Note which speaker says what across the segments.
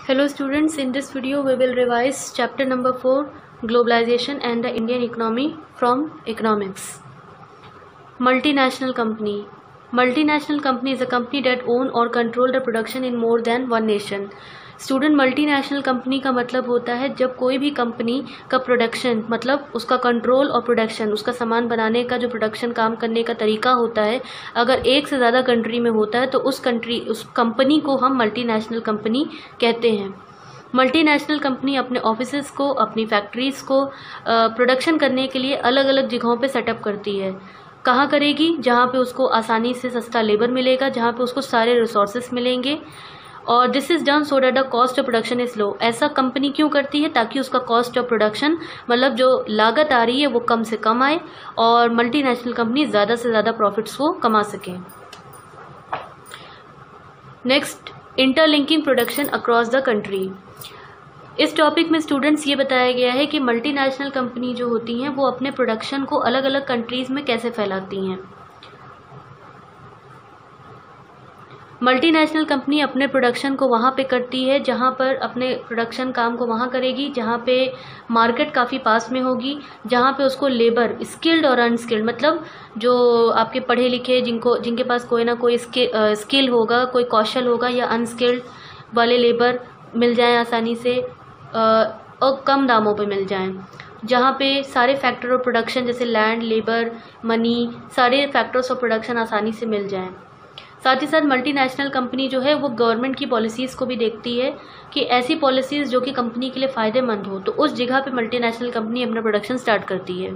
Speaker 1: Hello students, in this video we will revise chapter number 4, Globalization and the Indian Economy from Economics. Multinational company. Multinational company is a company that own or control the production in more than one nation. Student multinational company का मतलब होता है जब कोई भी company का production मतलब उसका कंट्रोल और प्रोडक्शन, उसका सामान बनाने का जो प्रोडक्शन काम करने का तरीका होता है, अगर एक से ज़्यादा कंट्री में होता है तो उस कंपनी को हम मल्टीनेशनल कंपनी कहते हैं। मल्टीनेशनल कंपनी अपने ऑफिसेज़ को, अपनी फैक्ट्रीज़ को प्रोडक्शन करने के लिए अलग अलग जगहों पे सेटअप करती है। कहाँ करेगी? जहाँ पे उसको आसानी से सस्ता लेबर मिलेगा, जहाँ पे उसको सारे रिसोर्सेज मिलेंगे। और this is done so that the cost of production is low. ऐसा कंपनी क्यों करती है? ताकि उसका कॉस्ट ऑफ प्रोडक्शन मतलब जो लागत आ रही है वो कम से कम आए और मल्टीनेशनल कंपनी ज़्यादा से ज़्यादा प्रॉफिट्स को कमा सकें। Next, interlinking production across the country. इस टॉपिक में स्टूडेंट्स ये बताया गया है कि मल्टीनेशनल कंपनी जो होती हैं वो अपने प्रोडक्शन को अलग अलग कंट्रीज़ में कैसे फैलाती हैं। मल्टीनेशनल कंपनी अपने प्रोडक्शन को वहाँ पे करती है जहाँ पर अपने प्रोडक्शन काम को वहाँ करेगी जहाँ पे मार्केट काफ़ी पास में होगी, जहाँ पे उसको लेबर स्किल्ड और अनस्किल्ड मतलब जो आपके पढ़े लिखे जिनके पास कोई ना कोई स्किल होगा, कोई कौशल होगा या अनस्किल्ड वाले लेबर मिल जाएं आसानी से और कम दामों पे मिल जाएं, जहाँ पे सारे फैक्टर ऑफ प्रोडक्शन जैसे लैंड, लेबर, मनी, सारे फैक्टर्स ऑफ प्रोडक्शन आसानी से मिल जाएं। साथ ही साथ मल्टीनेशनल कंपनी जो है वो गवर्नमेंट की पॉलिसीज़ को भी देखती है कि ऐसी पॉलिसीज़ जो कि कंपनी के लिए फ़ायदेमंद हो, तो उस जगह पे मल्टीनेशनल कंपनी अपना प्रोडक्शन स्टार्ट करती है।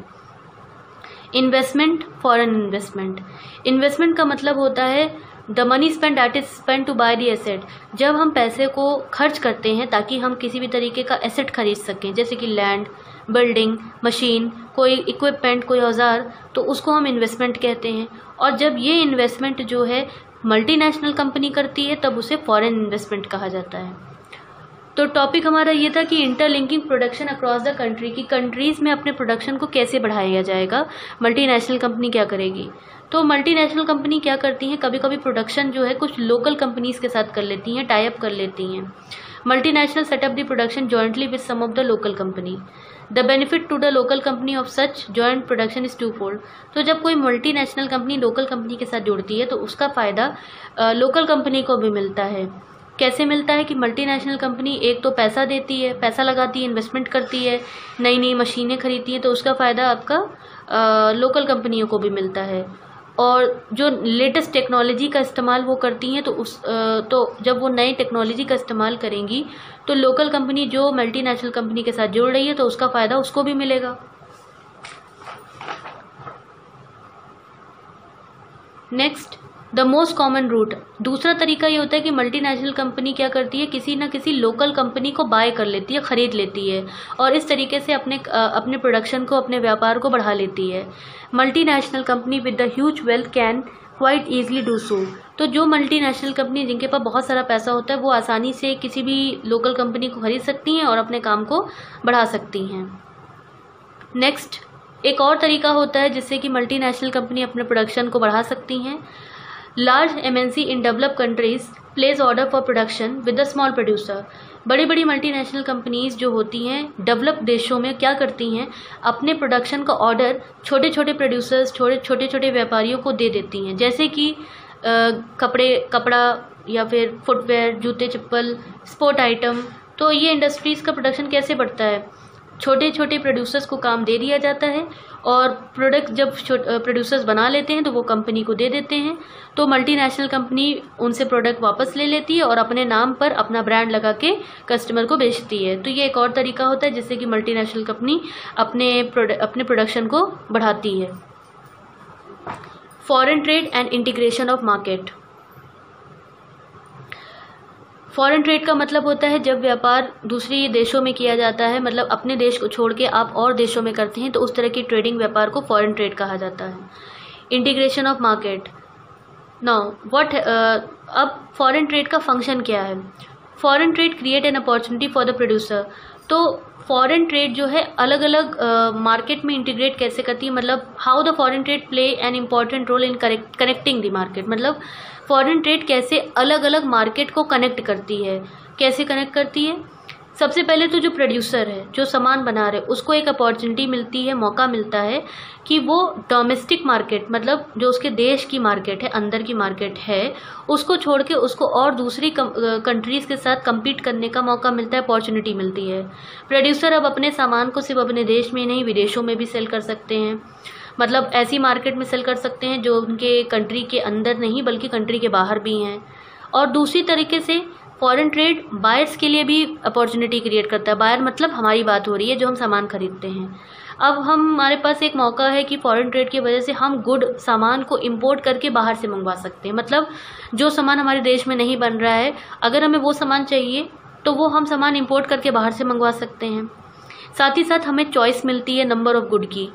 Speaker 1: Investment, foreign investment. इन्वेस्टमेंट का मतलब होता है the money spend that is spend to buy the asset. जब हम पैसे को खर्च करते हैं ताकि हम किसी भी तरीके का एसेट खरीद सकें, जैसे कि लैंड, बिल्डिंग, मशीन, कोई इक्विपमेंट, कोई औजार, तो उसको हम इन्वेस्टमेंट कहते हैं। और जब ये इन्वेस्टमेंट जो है मल्टीनेशनल कंपनी करती है तब उसे फॉरेन इन्वेस्टमेंट कहा जाता है। तो टॉपिक हमारा ये था कि interlinking production across the country, की कंट्रीज़ में अपने प्रोडक्शन को कैसे बढ़ाया जाएगा, मल्टीनेशनल कंपनी क्या करेगी। तो मल्टीनेशनल कंपनी क्या करती हैं, कभी कभी प्रोडक्शन जो है कुछ लोकल कंपनीज़ के साथ कर लेती हैं, टाई अप कर लेती हैं। Multinational setup the production jointly with some of the local company. The benefit to the local company of such joint production is two fold. तो जब कोई मल्टीनेशनल कंपनी लोकल कंपनी के साथ जुड़ती है तो उसका फ़ायदा लोकल कंपनी को भी मिलता है। कैसे मिलता है कि मल्टीनेशनल कंपनी एक तो पैसा देती है, पैसा लगाती है, इन्वेस्टमेंट करती है, नई नई मशीनें खरीदती है, तो उसका फ़ायदा आपका लोकल कंपनियों को भी मिलता है। और जो लेटेस्ट टेक्नोलॉजी का इस्तेमाल वो करती हैं तो जब वो नई टेक्नोलॉजी का इस्तेमाल करेंगी तो लोकल कंपनी जो मल्टीनेशनल कंपनी के साथ जुड़ रही है तो उसका फ़ायदा उसको भी मिलेगा। Next, the most common route. दूसरा तरीका ये होता है कि मल्टीनेशनल कंपनी क्या करती है, किसी न किसी लोकल कंपनी को बाय कर लेती है, ख़रीद लेती है और इस तरीके से अपने प्रोडक्शन को, अपने व्यापार को बढ़ा लेती है। Multinational company with the huge wealth can quite easily do so. तो जो मल्टीनेशनल कंपनी जिनके पास बहुत सारा पैसा होता है वो आसानी से किसी भी लोकल कंपनी को खरीद सकती हैं और अपने काम को बढ़ा सकती हैं। नेक्स्ट, एक और तरीका होता है जिससे कि मल्टीनेशनल कंपनी अपने प्रोडक्शन को बढ़ा सकती हैं। Large MNC in developed countries place order for production with the small producer. बड़ी बड़ी मल्टीनेशनल कंपनीज जो होती हैं डेवलप्ड देशों में क्या करती हैं, अपने प्रोडक्शन का ऑर्डर छोटे छोटे प्रोड्यूसर्स, छोटे छोटे व्यापारियों को दे देती हैं। जैसे कि कपड़ा या फिर फुटवेयर, जूते चप्पल, स्पोर्ट आइटम। तो ये इंडस्ट्रीज़ का प्रोडक्शन कैसे बढ़ता है, छोटे छोटे प्रोड्यूसर्स को काम दे दिया जाता है और प्रोडक्ट जब प्रोड्यूसर्स बना लेते हैं तो वो कंपनी को दे देते हैं। तो मल्टीनेशनल कंपनी उनसे प्रोडक्ट वापस ले लेती है और अपने नाम पर अपना ब्रांड लगा के कस्टमर को बेचती है। तो ये एक और तरीका होता है जिससे कि मल्टीनेशनल कंपनी अपने प्रोडक्शन को बढ़ाती है। Foreign trade and integration of market. Foreign trade का मतलब होता है जब व्यापार दूसरे देशों में किया जाता है, मतलब अपने देश को छोड़ के आप और देशों में करते हैं, तो उस तरह की ट्रेडिंग व्यापार को फॉरेन ट्रेड कहा जाता है। Integration of market. Now what, अब फॉरेन ट्रेड का फंक्शन क्या है। Foreign trade create an opportunity for the producer. तो फॉरेन ट्रेड जो है अलग अलग मार्केट में इंटीग्रेट कैसे करती है, मतलब how the foreign trade play an important role in connecting the market. मतलब फॉरेन ट्रेड कैसे अलग अलग मार्केट को कनेक्ट करती है। कैसे कनेक्ट करती है? सबसे पहले तो जो प्रोड्यूसर है, जो सामान बना रहे, उसको एक अपॉर्चुनिटी मिलती है, मौका मिलता है कि वो डोमेस्टिक मार्केट, मतलब जो उसके देश की मार्केट है, अंदर की मार्केट है, उसको छोड़ के उसको और दूसरी कंट्रीज़ के साथ compete करने का मौका मिलता है, अपॉर्चुनिटी मिलती है। प्रोड्यूसर अब अपने सामान को सिर्फ अपने देश में नहीं, विदेशों में भी सेल कर सकते हैं, मतलब ऐसी मार्केट में सेल कर सकते हैं जो उनके कंट्री के अंदर नहीं बल्कि कंट्री के बाहर भी हैं। और दूसरी तरीके से फॉरेन ट्रेड बायर्स के लिए भी अपॉर्चुनिटी क्रिएट करता है। बायर मतलब हमारी बात हो रही है जो हम सामान खरीदते हैं। अब हमारे पास एक मौका है कि फॉरेन ट्रेड की वजह से हम सामान को इंपोर्ट करके बाहर से मंगवा सकते हैं। मतलब जो सामान हमारे देश में नहीं बन रहा है, अगर हमें वो सामान चाहिए तो वो हम सामान इंपोर्ट करके बाहर से मंगवा सकते हैं। साथ ही साथ हमें चॉइस मिलती है नंबर ऑफ गुड की।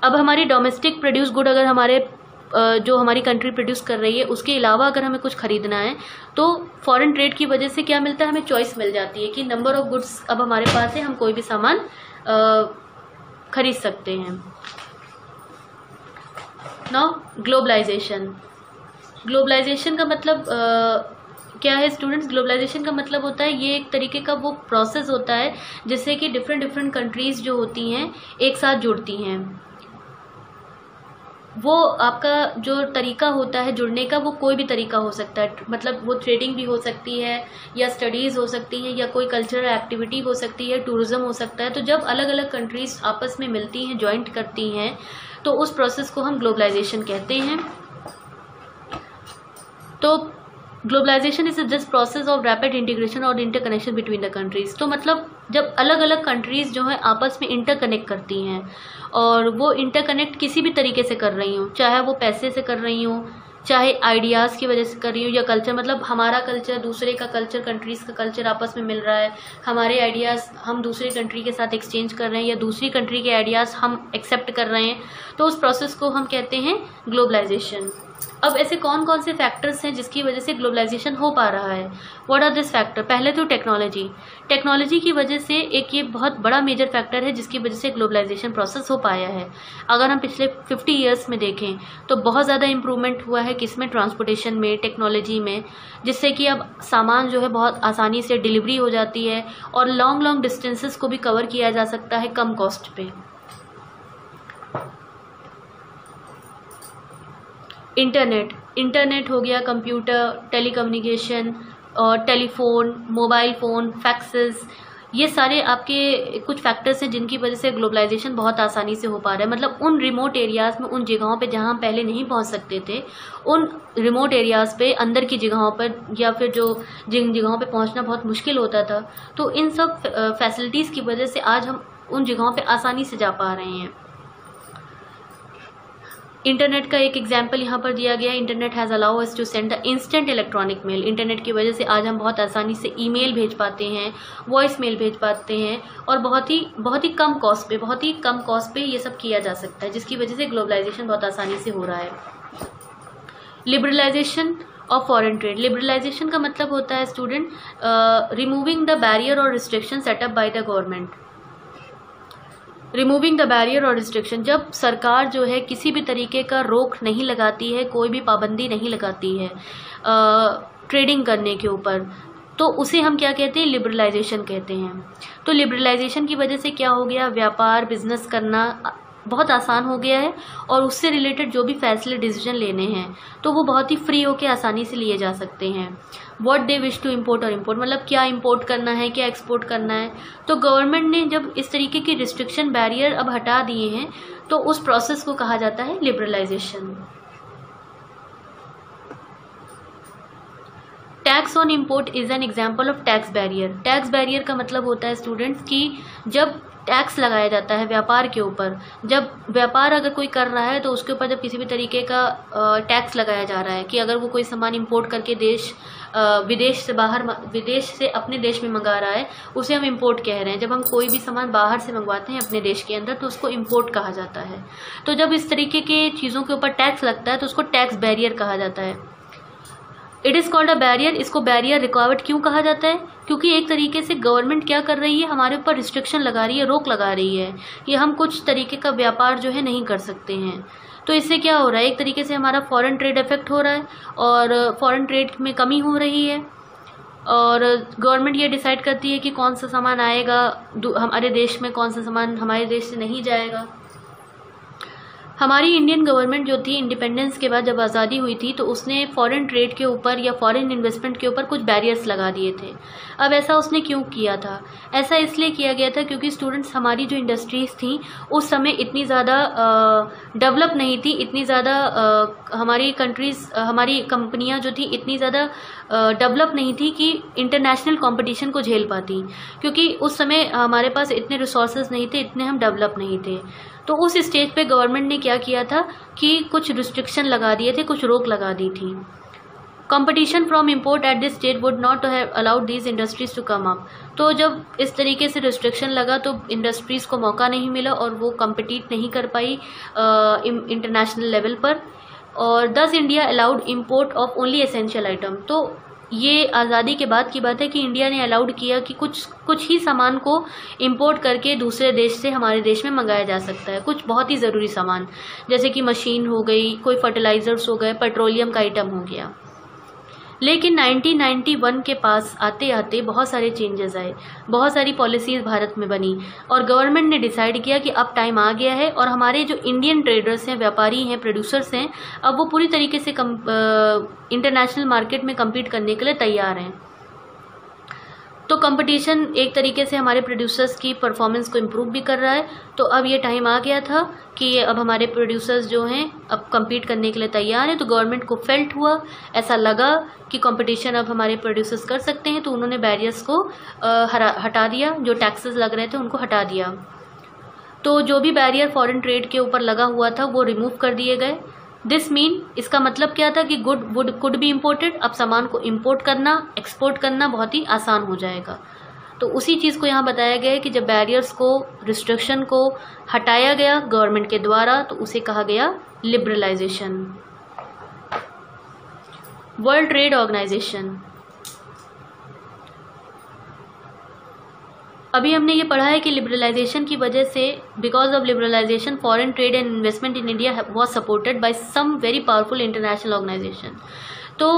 Speaker 1: अब हमारी डोमेस्टिक प्रोड्यूस गुड अगर हमारे जो हमारी कंट्री प्रोड्यूस कर रही है उसके अलावा अगर हमें कुछ खरीदना है तो फॉरेन ट्रेड की वजह से क्या मिलता है, हमें चॉइस मिल जाती है कि नंबर ऑफ गुड्स अब हमारे पास है, हम कोई भी सामान खरीद सकते हैं। Now globalisation. ग्लोबलाइजेशन का मतलब क्या है स्टूडेंट्स? ग्लोबलाइजेशन का मतलब होता है ये एक तरीके का वो प्रोसेस होता है जिससे कि डिफरेंट कंट्रीज़ जो होती हैं एक साथ जुड़ती हैं। वो आपका जो तरीका होता है जुड़ने का वो कोई भी तरीका हो सकता है, मतलब वो ट्रेडिंग भी हो सकती है या स्टडीज़ हो सकती है या कोई कल्चरल एक्टिविटी हो सकती है, टूरिज़्म हो सकता है। तो जब अलग अलग कंट्रीज़ आपस में मिलती हैं, जॉइंट करती हैं, तो उस प्रोसेस को हम ग्लोबलाइजेशन कहते हैं। तो globalisation is this process of rapid integration और इंटरकनेक्शन बिटवीन द कंट्रीज़। तो मतलब जब अलग अलग कंट्रीज़ जो है आपस में इंटरकनेक्ट करती हैं और वो इंटरकनेक्ट किसी भी तरीके से कर रही हूँ, चाहे वो पैसे से कर रही हूँ, चाहे आइडियाज़ की वजह से कर रही हूँ, या कल्चर, मतलब हमारा कल्चर दूसरे का कल्चर, कंट्रीज़ का कल्चर आपस में मिल रहा है, हमारे आइडियाज़ हम दूसरी कंट्री के साथ एक्सचेंज कर रहे हैं या दूसरी कंट्री के आइडियाज़ हम एक्सेप्ट कर रहे हैं, तो उस प्रोसेस को हम कहते हैं ग्लोबलाइजेशन। अब ऐसे कौन कौन से फैक्टर्स हैं जिसकी वजह से ग्लोबलाइजेशन हो पा रहा है? What are this factor? पहले तो टेक्नोलॉजी की वजह से एक ये बहुत बड़ा मेजर फैक्टर है जिसकी वजह से ग्लोबलाइजेशन प्रोसेस हो पाया है। अगर हम पिछले 50 ईयर्स में देखें तो बहुत ज़्यादा इम्प्रूवमेंट हुआ है किसमें? ट्रांसपोर्टेशन में, टेक्नोलॉजी में, जिससे कि अब सामान जो है बहुत आसानी से डिलीवरी हो जाती है और लॉन्ग डिस्टेंसेस को भी कवर किया जा सकता है कम कॉस्ट पे। इंटरनेट हो गया, कंप्यूटर, टेलीकम्युनिकेशन और टेलीफोन, मोबाइल फ़ोन, फैक्सेस, ये सारे आपके कुछ फैक्टर्स हैं जिनकी वजह से ग्लोबलाइजेशन बहुत आसानी से हो पा रहा है। मतलब उन रिमोट एरियाज़ में, उन जगहों पे जहाँ हम पहले नहीं पहुँच सकते थे, उन रिमोट एरियाज़ पे, अंदर की जगहों पर, या फिर जो जिन जगहों पे पहुँचना बहुत मुश्किल होता था, तो इन सब फैसिलिटीज़ की वजह से आज हम उन जगहों पे आसानी से जा पा रहे हैं। इंटरनेट का एक एग्जाम्पल यहाँ पर दिया गया है। Internet has allow us to send the instant electronic mail. Internet की वजह से आज हम बहुत आसानी से ईमेल भेज पाते हैं, वॉइस मेल भेज पाते हैं, और बहुत ही कम कॉस्ट पे ये सब किया जा सकता है, जिसकी वजह से ग्लोबलाइजेशन बहुत आसानी से हो रहा है। Liberalisation of foreign trade. Liberalisation का मतलब होता है स्टूडेंट रिमूविंग द बैरियर और restriction setup by the government. Removing the barrier और रिस्ट्रिक्शन, जब सरकार जो है किसी भी तरीके का रोक नहीं लगाती है, कोई भी पाबंदी नहीं लगाती है ट्रेडिंग करने के ऊपर, तो उसे हम क्या कहते हैं? लिबरलाइजेशन कहते हैं। तो लिबरलाइजेशन की वजह से क्या हो गया? व्यापार, बिजनेस करना बहुत आसान हो गया है, और उससे रिलेटेड जो भी फैसले, डिसीजन लेने हैं तो वो बहुत ही फ्री होकर आसानी से लिए जा सकते हैं। What they wish to import और इम्पोर्ट, मतलब क्या इम्पोर्ट करना है, क्या एक्सपोर्ट करना है। तो गवर्नमेंट ने जब इस तरीके की रिस्ट्रिक्शन, बैरियर अब हटा दिए हैं, तो उस प्रोसेस को कहा जाता है liberalisation. Tax on import is an example of tax barrier. Tax barrier का मतलब होता है स्टूडेंट्स कि जब टैक्स लगाया जाता है व्यापार के ऊपर, जब व्यापार अगर कोई कर रहा है तो उसके ऊपर जब किसी भी तरीके का टैक्स लगाया जा रहा है, कि अगर वो कोई सामान इंपोर्ट करके विदेश से अपने देश में मंगा रहा है, उसे हम इंपोर्ट कह रहे हैं। जब हम कोई भी सामान बाहर से मंगवाते हैं अपने देश के अंदर तो उसको इंपोर्ट कहा जाता है। तो जब इस तरीके के चीज़ों के ऊपर टैक्स लगता है तो उसको टैक्स बैरियर कहा जाता है। It is called a barrier. इसको बैरियर रिकॉर्ड क्यों कहा जाता है? क्योंकि एक तरीके से गवर्नमेंट क्या कर रही है, हमारे ऊपर रिस्ट्रिक्शन लगा रही है, रोक लगा रही है कि हम कुछ तरीके का व्यापार जो है नहीं कर सकते हैं। तो इससे क्या हो रहा है? एक तरीके से हमारा फॉरेन ट्रेड इफेक्ट हो रहा है और फॉरेन ट्रेड में कमी हो रही है। और गवर्नमेंट ये डिसाइड करती है कि कौन सा सामान आएगा हमारे देश में, कौन सा सामान हमारे देश से नहीं जाएगा। हमारी इंडियन गवर्नमेंट जो थी इंडिपेंडेंस के बाद जब आज़ादी हुई थी तो उसने फॉरेन ट्रेड के ऊपर या फॉरेन इन्वेस्टमेंट के ऊपर कुछ बैरियर्स लगा दिए थे। अब ऐसा उसने क्यों किया था? ऐसा इसलिए किया गया था क्योंकि स्टूडेंट्स, हमारी जो इंडस्ट्रीज़ थी उस समय इतनी ज़्यादा डेवलप नहीं थी, इतनी ज़्यादा हमारी कंट्रीज़, हमारी कंपनियां जो थी इतनी ज़्यादा डेवलप नहीं थी कि इंटरनेशनल कंपटीशन को झेल पाती, क्योंकि उस समय हमारे पास इतने रिसोर्सेज नहीं थे, इतने हम डेवलप नहीं थे। तो उस स्टेज पे गवर्नमेंट ने क्या किया था कि कुछ रिस्ट्रिक्शन लगा दिए थे, कुछ रोक लगा दी थी। Competition from import at this stage would not have allowed these industries to come up. तो जब इस तरीके से रिस्ट्रिक्शन लगा तो इंडस्ट्रीज़ को मौका नहीं मिला और वो कम्पिटिट नहीं कर पाई इंटरनेशनल लेवल पर, और दस India allowed import of only essential item. तो ये आज़ादी के बाद की बात है कि इंडिया ने अलाउड किया कि कुछ ही सामान को इंपोर्ट करके दूसरे देश से हमारे देश में मंगाया जा सकता है, कुछ बहुत ही ज़रूरी सामान, जैसे कि मशीन हो गई, कोई फर्टिलाइज़र्स हो गए, पेट्रोलियम का आइटम हो गया। लेकिन 1991 के पास आते आते बहुत सारे चेंजेस आए, बहुत सारी पॉलिसीज़ भारत में बनी और गवर्नमेंट ने डिसाइड किया कि अब टाइम आ गया है और हमारे जो इंडियन ट्रेडर्स हैं, व्यापारी हैं, प्रोड्यूसर्स हैं, अब वो पूरी तरीके से इंटरनेशनल मार्केट में कम्पीट करने के लिए तैयार हैं। तो कंपटीशन एक तरीके से हमारे प्रोड्यूसर्स की परफॉर्मेंस को इम्प्रूव भी कर रहा है। तो अब ये टाइम आ गया था कि अब हमारे प्रोड्यूसर्स जो हैं अब कम्पीट करने के लिए तैयार हैं। तो गवर्नमेंट को फेल्ट हुआ, ऐसा लगा कि कंपटीशन अब हमारे प्रोड्यूसर्स कर सकते हैं, तो उन्होंने बैरियर्स को हटा दिया, जो टैक्सेस लग रहे थे उनको हटा दिया। तो जो भी बैरियर फॉरेन ट्रेड के ऊपर लगा हुआ था वो रिमूव कर दिए गए। दिस मीन, इसका मतलब क्या था कि good would could be imported. अब सामान को इम्पोर्ट करना, एक्सपोर्ट करना बहुत ही आसान हो जाएगा। तो उसी चीज़ को यहाँ बताया गया है कि जब बैरियर्स को, रिस्ट्रिक्शन को हटाया गया गवर्नमेंट के द्वारा तो उसे कहा गया लिबरलाइजेशन। वर्ल्ड ट्रेड ऑर्गेनाइजेशन, अभी हमने ये पढ़ा है कि लिबरलाइजेशन की वजह से, because of liberalisation foreign trade and investment in India was supported by some very powerful international organisation. तो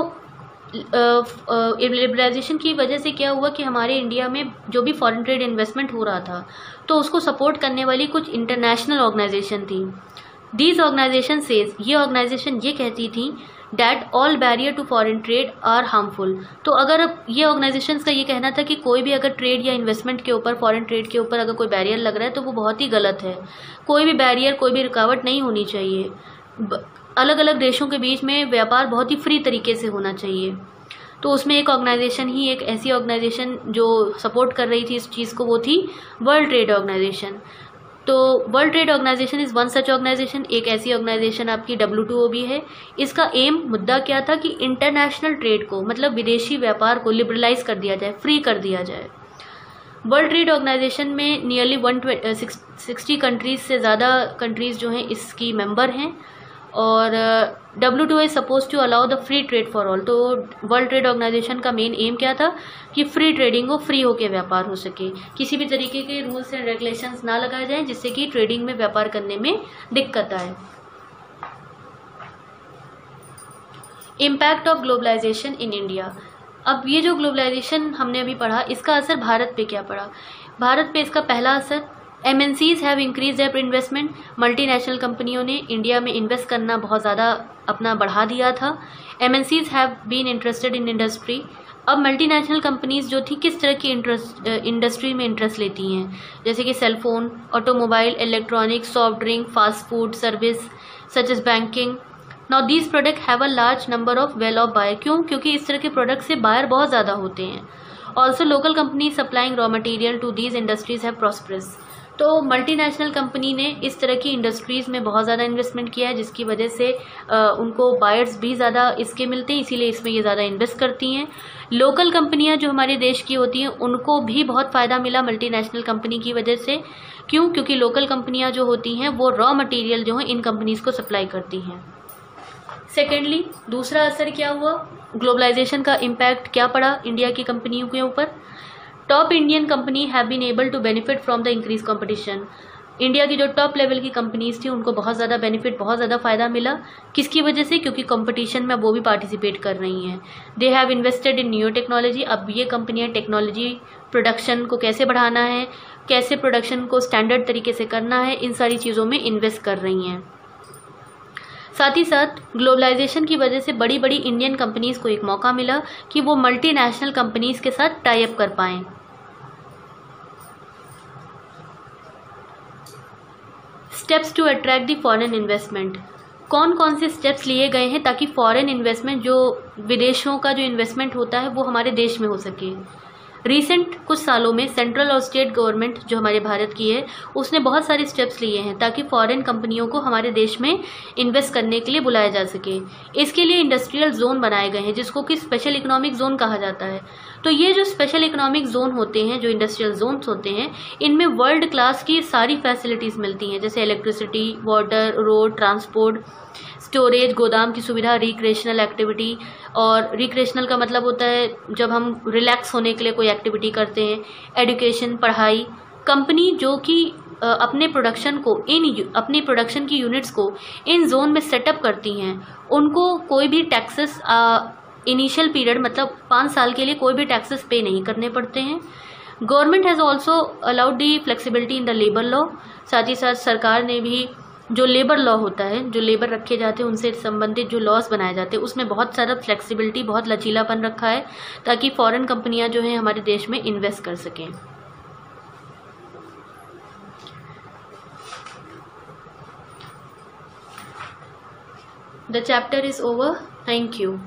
Speaker 1: लिबरलाइजेशन की वजह से क्या हुआ कि हमारे इंडिया में जो भी फॉरेन ट्रेड इन्वेस्टमेंट हो रहा था तो उसको सपोर्ट करने वाली कुछ इंटरनेशनल ऑर्गेनाइजेशन थी। दीज ऑर्गेनाइजेशन सेज, ये ऑर्गेनाइजेशन ये कहती थी that all barrier to foreign trade are harmful. तो अगर ये ऑर्गेनाइजेशंस का ये कहना था कि कोई भी अगर ट्रेड या इन्वेस्टमेंट के ऊपर, फॉरेन ट्रेड के ऊपर अगर कोई बैरियर लग रहा है तो वो बहुत ही गलत है। कोई भी बैरियर, कोई भी रुकावट नहीं होनी चाहिए। अलग अलग देशों के बीच में व्यापार बहुत ही फ्री तरीके से होना चाहिए। तो उसमें एक ऑर्गेनाइजेशन ही, एक ऐसी ऑर्गेनाइजेशन जो सपोर्ट कर रही थी इस चीज़ को, वो थी वर्ल्ड ट्रेड ऑर्गेनाइजेशन। तो world trade organisation is one such organisation. एक ऐसी ऑर्गेनाइजेशन आपकी WTO भी है। इसका एम, मुद्दा क्या था कि इंटरनेशनल ट्रेड को, मतलब विदेशी व्यापार को लिबरलाइज कर दिया जाए, फ्री कर दिया जाए। वर्ल्ड ट्रेड ऑर्गेनाइजेशन में नियरली 160 कंट्रीज से ज़्यादा कंट्रीज़ जो हैं इसकी मेंबर हैं और WTO is suppose to allow the free trade for all. तो वर्ल्ड ट्रेड ऑर्गेनाइजेशन का मेन एम क्या था कि फ्री ट्रेडिंग हो, फ्री होकर व्यापार हो सके, किसी भी तरीके के रूल्स एंड रेगुलेशंस ना लगाए जाएं जिससे कि ट्रेडिंग में, व्यापार करने में दिक्कत आए। Impact of globalisation in India. अब ये जो ग्लोबलाइजेशन हमने अभी पढ़ा, इसका असर भारत पे क्या पड़ा? भारत पे इसका पहला असर, MNCs have increase their investment. Multinational कंपनियों ने इंडिया में इन्वेस्ट करना बहुत ज़्यादा अपना बढ़ा दिया था। MNCs have been interested in industry. अब मल्टीनेशनल कंपनीज जो थी किस तरह की इंडस्ट्री में इंटरेस्ट लेती हैं, जैसे कि cellphone, automobile, electronics, soft drink, fast food, service such as banking. Now these product have a large number of well off buyer. क्यों? क्योंकि इस तरह के प्रोडक्ट से बायर बहुत ज़्यादा होते हैं। Also local company supplying raw material to these industries have prosperous. तो मल्टीनेशनल कंपनी ने इस तरह की इंडस्ट्रीज़ में बहुत ज़्यादा इन्वेस्टमेंट किया है जिसकी वजह से उनको बायर्स भी ज़्यादा इसके मिलते हैं, इसीलिए इसमें ये ज़्यादा इन्वेस्ट करती हैं। लोकल कंपनियां जो हमारे देश की होती हैं उनको भी बहुत फ़ायदा मिला मल्टीनेशनल कंपनी की वजह से। क्यों? क्योंकि लोकल कंपनियां जो होती हैं वो रॉ मटीरियल जो है इन कंपनीज़ को सप्लाई करती हैं। सेकेंडली, दूसरा असर क्या हुआ, ग्लोबलाइजेशन का इम्पैक्ट क्या पड़ा इंडिया की कंपनियों के ऊपर? Top Indian company have been able to benefit from the increase competition. India की जो टॉप लेवल की कंपनीज थी उनको बहुत ज़्यादा बेनिफिट, बहुत ज़्यादा फ़ायदा मिला। किसकी वजह से? क्योंकि कंपटीशन में वो भी पार्टिसिपेट कर रही हैं। They have invested in new technology. अब ये कंपनियां टेक्नोलॉजी, प्रोडक्शन को कैसे बढ़ाना है, कैसे प्रोडक्शन को स्टैंडर्ड तरीके से करना है, इन सारी चीज़ों में इन्वेस्ट कर रही हैं। साथ ही साथ ग्लोबलाइजेशन की वजह से बड़ी बड़ी इंडियन कंपनीज़ को एक मौका मिला कि वो मल्टीनेशनल कंपनीज़ के साथ टाई अप कर पाएँ। Steps to attract the foreign investment. कौन कौन से स्टेप्स लिए गए हैं ताकि फॉरेन इन्वेस्टमेंट, जो विदेशों का जो इन्वेस्टमेंट होता है वो हमारे देश में हो सके। रिसेंट कुछ सालों में सेंट्रल और स्टेट गवर्नमेंट जो हमारे भारत की है उसने बहुत सारे स्टेप्स लिए हैं ताकि फॉरेन कंपनियों को हमारे देश में इन्वेस्ट करने के लिए बुलाया जा सके। इसके लिए इंडस्ट्रियल जोन बनाए गए हैं जिसको कि स्पेशल इकोनॉमिक जोन कहा जाता है। तो ये जो स्पेशल इकोनॉमिक जोन होते हैं, जो इंडस्ट्रियल जोन्स होते हैं, इनमें वर्ल्ड क्लास की सारी फैसिलिटीज़ मिलती हैं, जैसे electricity, water, road, transport, storage, गोदाम की सुविधा, रिक्रिएशनल एक्टिविटी। और रिक्रिएशनल का मतलब होता है जब हम रिलैक्स होने के लिए कोई एक्टिविटी करते हैं, एजुकेशन, पढ़ाई। कंपनी जो कि अपने प्रोडक्शन की यूनिट्स को इन जोन में सेटअप करती हैं, उनको कोई भी टैक्सेस इनिशियल पीरियड मतलब 5 साल के लिए कोई भी टैक्सेस पे नहीं करने पड़ते हैं। Government has also allowed the flexibility in the labour law. साथ ही साथ सरकार ने भी जो लेबर लॉ होता है, जो लेबर रखे जाते हैं उनसे संबंधित जो लॉज बनाए जाते हैं, उसमें बहुत सारा फ्लेक्सिबिलिटी, बहुत लचीलापन रखा है ताकि फॉरेन कंपनियां जो हैं हमारे देश में इन्वेस्ट कर सकें। The chapter is over. Thank you.